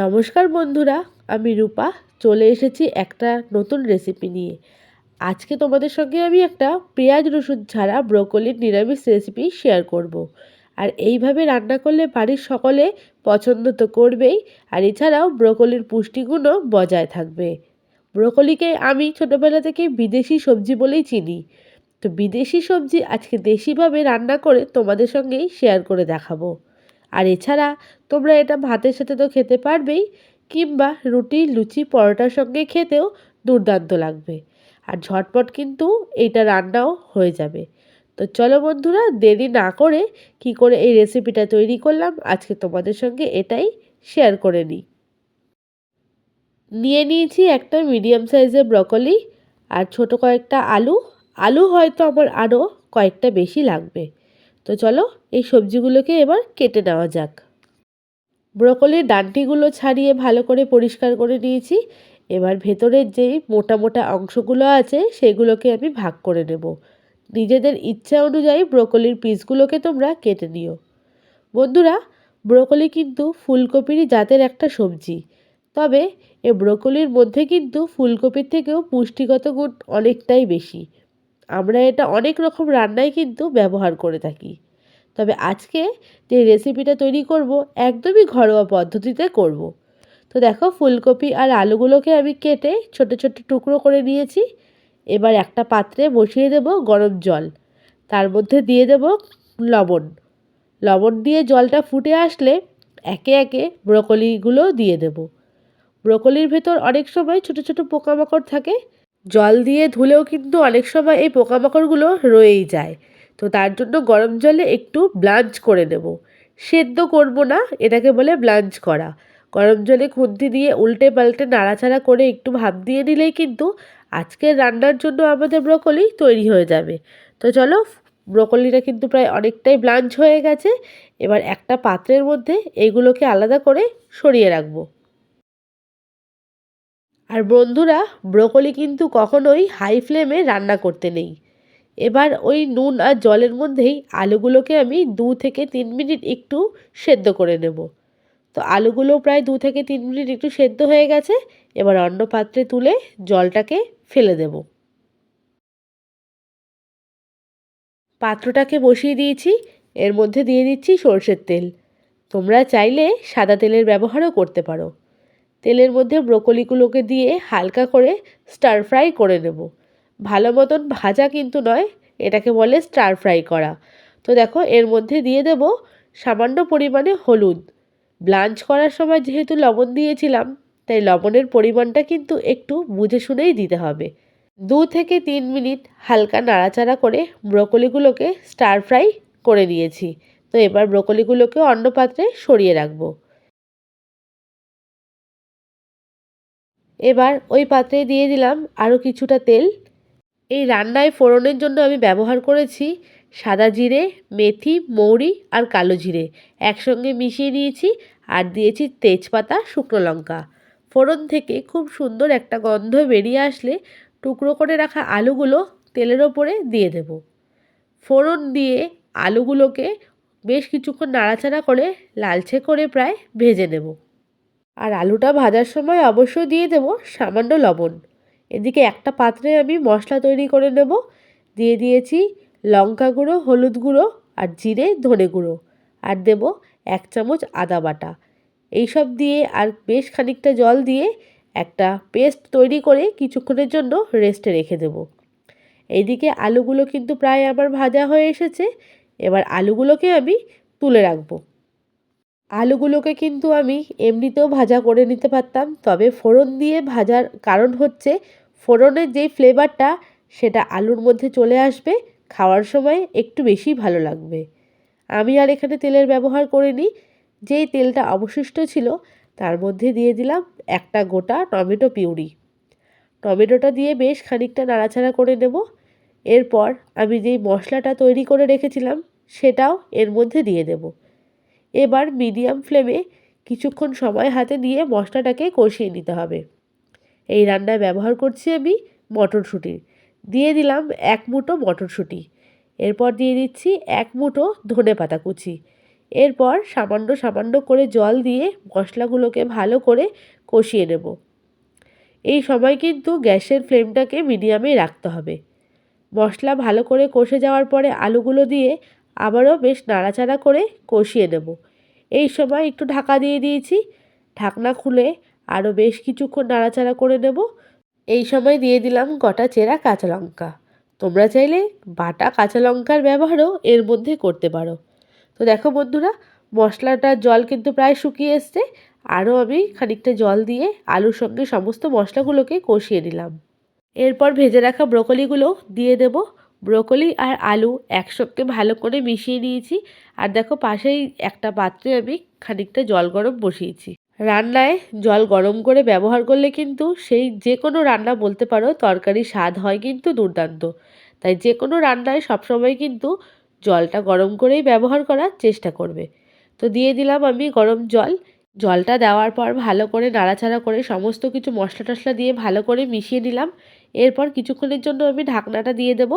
নমস্কার বন্ধুরা, আমি রূপা চলে এসেছি একটা নতুন রেসিপি নিয়ে। আজকে তোমাদের সঙ্গে আমি একটা পেঁয়াজ রসুন ছাড়া ব্রোকলির নিরামিষ রেসিপি শেয়ার করব। আর এইভাবে রান্না করলে বাড়ির সকলে পছন্দ তো করবেই, আর এছাড়াও ব্রোকলির পুষ্টিগুণও বজায় থাকবে। ব্রোকলিকে আমি ছোটোবেলা থেকে বিদেশি সবজি বলেই চিনি। তো বিদেশি সবজি আজকে দেশিভাবে রান্না করে তোমাদের সঙ্গেই শেয়ার করে দেখাবো। আর এছাড়া তোমরা এটা ভাতের সাথে তো খেতে পারবেই, কিংবা রুটি লুচি পরোটার সঙ্গে খেতেও দুর্দান্ত লাগবে। আর ঝটপট কিন্তু এইটা রান্নাও হয়ে যাবে। তো চলো বন্ধুরা, দেরি না করে কি করে এই রেসিপিটা তৈরি করলাম আজকে তোমাদের সঙ্গে এটাই শেয়ার করে নিই। নিয়ে নিয়েছি একটা মিডিয়াম সাইজের ব্রকলি আর ছোট কয়েকটা আলু। আলু হয়তো আমার আরও কয়েকটা বেশি লাগবে। তো চলো এই সবজিগুলোকে এবার কেটে নেওয়া যাক। ব্রকলির ডাঁটিগুলো ছাড়িয়ে ভালো করে পরিষ্কার করে নিয়েছি। এবার ভেতরের যেই মোটা মোটা অংশগুলো আছে সেগুলোকে আমি ভাগ করে নেব। নিজেদের ইচ্ছা অনুযায়ী ব্রকলির পিসগুলোকে তোমরা কেটে নিও। বন্ধুরা, ব্রকলি কিন্তু ফুলকপিরই জাতের একটা সবজি। তবে এ ব্রকলির মধ্যে কিন্তু ফুলকপির থেকেও পুষ্টিগত গুণ অনেকটাই বেশি। আমরা এটা অনেক রকম রান্নায় কিন্তু ব্যবহার করে থাকি। তবে আজকে যে রেসিপিটা তৈরি করব একদমই ঘরোয়া পদ্ধতিতে করব। তো দেখো, ফুলকপি আর আলুগুলোকে আমি কেটে ছোট ছোট টুকরো করে নিয়েছি। এবার একটা পাত্রে বসিয়ে দেব গরম জল। তার মধ্যে দিয়ে দেব লবণ। লবণ দিয়ে জলটা ফুটে আসলে একে একে ব্রকলিগুলো দিয়ে দেব। ব্রকলির ভেতর অনেক সময় ছোট ছোট পোকামাকড় থাকে। জল দিয়ে ধুলেও কিন্তু অনেক সময় এই পোকামাকড়গুলো রয়েই যায়। তো তার জন্য গরম জলে একটু ব্লাঞ্চ করে নেব। সেদ্ধ করব না, এটাকে বলে ব্লাঞ্চ করা। গরম জলে খুন্তি দিয়ে উল্টে পাল্টে নাড়াচাড়া করে একটু ভাপ দিয়ে দিলেই কিন্তু আজকের রান্নার জন্য আমাদের ব্রকলি তৈরি হয়ে যাবে। তো চলো, ব্রকলিটা কিন্তু প্রায় অনেকটাই ব্লাঞ্চ হয়ে গেছে। এবার একটা পাত্রের মধ্যে এইগুলোকে আলাদা করে সরিয়ে রাখবো। আর বন্ধুরা, ব্রকলি কিন্তু কখনোই হাই ফ্লেমে রান্না করতে নেই। এবার ওই নুন আর জলের মধ্যেই আলুগুলোকে আমি 2 থেকে 3 মিনিট একটু সেদ্ধ করে নেব। তো আলুগুলো প্রায় 2 থেকে 3 মিনিট একটু সেদ্ধ হয়ে গেছে। এবার অন্য পাত্রে তুলে জলটাকে ফেলে দেব। পাত্রটাকে বসিয়ে দিয়েছি। এর মধ্যে দিয়ে দিচ্ছি সর্ষের তেল। তোমরা চাইলে সাদা তেলের ব্যবহারও করতে পারো। তেলের মধ্যে ব্রকলিগুলোকে দিয়ে হালকা করে স্টার ফ্রাই করে নেব। ভালো মতন ভাজা কিন্তু নয়, এটাকে বলে স্টার ফ্রাই করা। তো দেখো, এর মধ্যে দিয়ে দেব সামান্য পরিমাণে হলুদ। ব্লাঞ্চ করার সময় যেহেতু লবণ দিয়েছিলাম, তাই লবণের পরিমাণটা কিন্তু একটু বুঝে শুনেই দিতে হবে। 2 থেকে 3 মিনিট হালকা নাড়াচাড়া করে ব্রকলিগুলোকে স্টার ফ্রাই করে নিয়েছি। তো এবার ব্রকলিগুলোকে অন্য পাত্রে সরিয়ে রাখবো। এবার ওই পাত্রে দিয়ে দিলাম আরও কিছুটা তেল। এই রান্নায় ফোড়নের জন্য আমি ব্যবহার করেছি সাদা জিরে, মেথি, মৌরি আর কালো জিরে একসঙ্গে মিশিয়ে নিয়েছি। আর দিয়েছি তেজপাতা, শুকনো লঙ্কা। ফোড়ন থেকে খুব সুন্দর একটা গন্ধ বেরিয়ে আসলে টুকরো করে রাখা আলুগুলো তেলের ওপরে দিয়ে দেব। ফোড়ন দিয়ে আলুগুলোকে বেশ কিছুক্ষণ নাড়াচাড়া করে লালচে করে প্রায় ভেজে নেব। আর আলুটা ভাজার সময় অবশ্যই দিয়ে দেব সামান্য লবণ। এদিকে একটা পাত্রে আমি মশলা তৈরি করে নেব। দিয়ে দিয়েছি লঙ্কা গুঁড়ো, হলুদ গুঁড়ো আর জিরে ধনে গুঁড়ো। আর দেব 1 চামচ আদা বাটা। এইসব দিয়ে আর বেশ খানিকটা জল দিয়ে একটা পেস্ট তৈরি করে কিছুক্ষণের জন্য রেস্টে রেখে দেব। এইদিকে আলুগুলো কিন্তু প্রায় আমার ভাজা হয়ে এসেছে। এবার আলুগুলোকে আমি তুলে রাখবো। আলুগুলোকে কিন্তু আমি এমনিতেও ভাজা করে নিতে পারতাম, তবে ফোড়ন দিয়ে ভাজার কারণ হচ্ছে ফোড়নের যেই ফ্লেভারটা সেটা আলুর মধ্যে চলে আসবে, খাওয়ার সময় একটু বেশি ভালো লাগবে। আমি আর এখানে তেলের ব্যবহার করিনি। যেই তেলটা অবশিষ্ট ছিল তার মধ্যে দিয়ে দিলাম একটা গোটা টমেটো পিউরি। টমেটোটা দিয়ে বেশ খানিকটা নাড়াচাড়া করে নেব। এরপর আমি যেই মশলাটা তৈরি করে রেখেছিলাম সেটাও এর মধ্যে দিয়ে দেব। এবার মিডিয়াম ফ্লেমে কিছুক্ষণ সময় হাতে নিয়ে মশলাটাকে কষিয়ে নিতে হবে। এই রান্নায় ব্যবহার করছি আমি মটরশুঁটি। দিয়ে দিলাম 1 মুঠো মটরশুঁটি। এরপর দিয়ে দিচ্ছি 1 মুঠো ধনেপাতা কুচি। এরপর সামান্য সামান্য করে জল দিয়ে মশলাগুলোকে ভালো করে কষিয়ে নেব। এই সময় কিন্তু গ্যাসের ফ্লেমটাকে মিডিয়ামে রাখতে হবে। মশলা ভালো করে কষে যাওয়ার পরে আলুগুলো দিয়ে আবারও বেশ নাড়াচাড়া করে কষিয়ে নেব। এই সময় একটু ঢাকা দিয়ে দিয়েছি। ঢাকনা খুলে আরও বেশ কিছুক্ষণ নাড়াচাড়া করে নেব। এই সময় দিয়ে দিলাম গোটা চেরা কাঁচা লঙ্কা। তোমরা চাইলে বাটা কাঁচা লঙ্কার ব্যবহারও এর মধ্যে করতে পারো। তো দেখো বন্ধুরা, মশলাটার জল কিন্তু প্রায় শুকিয়ে এসছে। আরও আমি খানিকটা জল দিয়ে আলুর সঙ্গে সমস্ত মশলাগুলোকে কষিয়ে নিলাম। এরপর ভেজে রাখা ব্রোকলিগুলো দিয়ে দেব। ব্রোকলি আর আলু একসঙ্গে ভালো করে মিশিয়ে নিয়েছি। আর দেখো পাশেই একটা পাত্রে আমি খানিকটা জল গরম বসিয়েছি। রান্নায় জল গরম করে ব্যবহার করলে কিন্তু সেই যে কোনো রান্না বলতে পারো তরকারির স্বাদ হয় কিন্তু দুর্দান্ত। তাই যে কোনো রান্নায় সবসময় কিন্তু জলটা গরম করেই ব্যবহার করার চেষ্টা করবে। তো দিয়ে দিলাম আমি গরম জল। জলটা দেওয়ার পর ভালো করে নাড়াচাড়া করে সমস্ত কিছু মশলা টশলা দিয়ে ভালো করে মিশিয়ে নিলাম। এরপর কিছুক্ষণের জন্য আমি ঢাকনাটা দিয়ে দেব,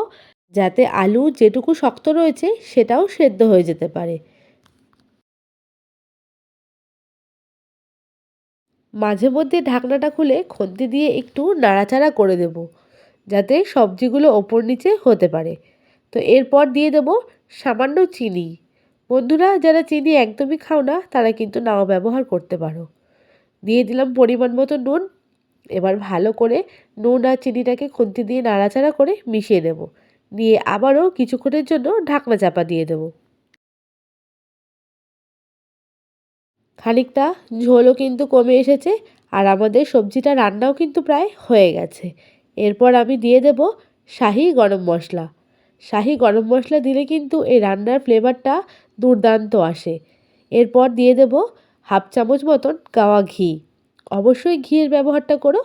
যাতে আলু যেটুকু শক্ত রয়েছে সেটাও সেদ্ধ হয়ে যেতে পারে। মাঝে মধ্যে ঢাকনাটা খুলে খুন্তি দিয়ে একটু নাড়াচাড়া করে দেব, যাতে সবজিগুলো ওপর নিচে হতে পারে। তো এরপর দিয়ে দেব সামান্য চিনি। বন্ধুরা, যারা চিনি একদমই খাও না তারা কিন্তু নাও ব্যবহার করতে পারো। দিয়ে দিলাম পরিমাণ মতো নুন। এবার ভালো করে নুন আর চিনিটাকে খুন্তি দিয়ে নাড়াচাড়া করে মিশিয়ে দেব। দিয়ে আবারও কিছুক্ষণের জন্য ঢাকনা চাপা দিয়ে দেব। খানিকটা ঝোলও কিন্তু কমে এসেছে আর আমাদের সবজিটা রান্নাও কিন্তু প্রায় হয়ে গেছে। এরপর আমি দিয়ে দেব শাহি গরম মশলা। শাহি গরম মশলা দিলে কিন্তু এই রান্নার ফ্লেভারটা দুর্দান্ত আসে। এরপর দিয়ে দেব হাফ চামচ মতন গাওয়া ঘি। অবশ্যই ঘিয়ের ব্যবহারটা করো,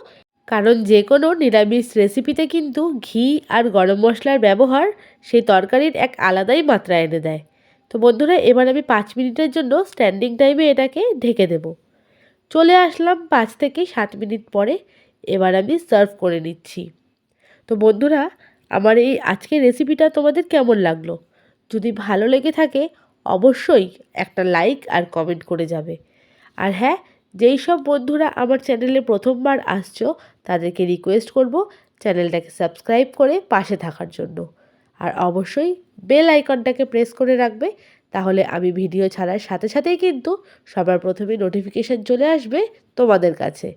কারণ যে কোনো নিরামিষ রেসিপিতে কিন্তু ঘি আর গরম মশলার ব্যবহার সেই তরকারির এক আলাদাই মাত্রা এনে দেয়। তো বন্ধুরা, এবার আমি 5 মিনিটের জন্য স্ট্যান্ডিং টাইমে এটাকে ঢেকে দেব। চলে আসলাম 5 থেকে 7 মিনিট পরে। এবার আমি সার্ভ করে নিচ্ছি। তো বন্ধুরা, আমার এই আজকের রেসিপিটা তোমাদের কেমন লাগলো? যদি ভালো লেগে থাকে অবশ্যই একটা লাইক আর কমেন্ট করে যাবে। আর হ্যাঁ, যেই সব বন্ধুরা আমার চ্যানেলে প্রথমবার আসছো তাদেরকে রিকোয়েস্ট করব চ্যানেলটাকে সাবস্ক্রাইব করে পাশে থাকার জন্য। আর অবশ্যই বেল আইকনটাকে প্রেস করে রাখবে, তাহলে আমি ভিডিও ছাড়ার সাথে সাথেই কিন্তু সবার প্রথমে নোটিফিকেশান চলে আসবে তোমাদের কাছে।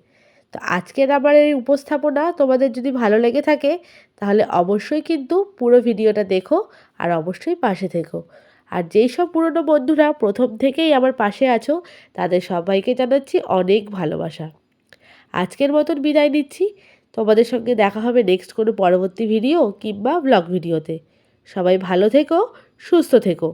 তো আজকের আমার এই উপস্থাপনা তোমাদের যদি ভালো লেগে থাকে তাহলে অবশ্যই কিন্তু পুরো ভিডিওটা দেখো আর অবশ্যই পাশে থেকো। আর যেই সব পুরনো বন্ধুরা প্রথম থেকেই আমার পাশে আছো তাদের সবাইকে জানাচ্ছি অনেক ভালোবাসা। আজকের মতন বিদায় নিচ্ছি। তোমাদের সঙ্গে দেখা হবে নেক্সট কোনো পরবর্তী ভিডিও কিংবা ব্লগ ভিডিওতে। সবাই ভালো থেকো, সুস্থ থেকো।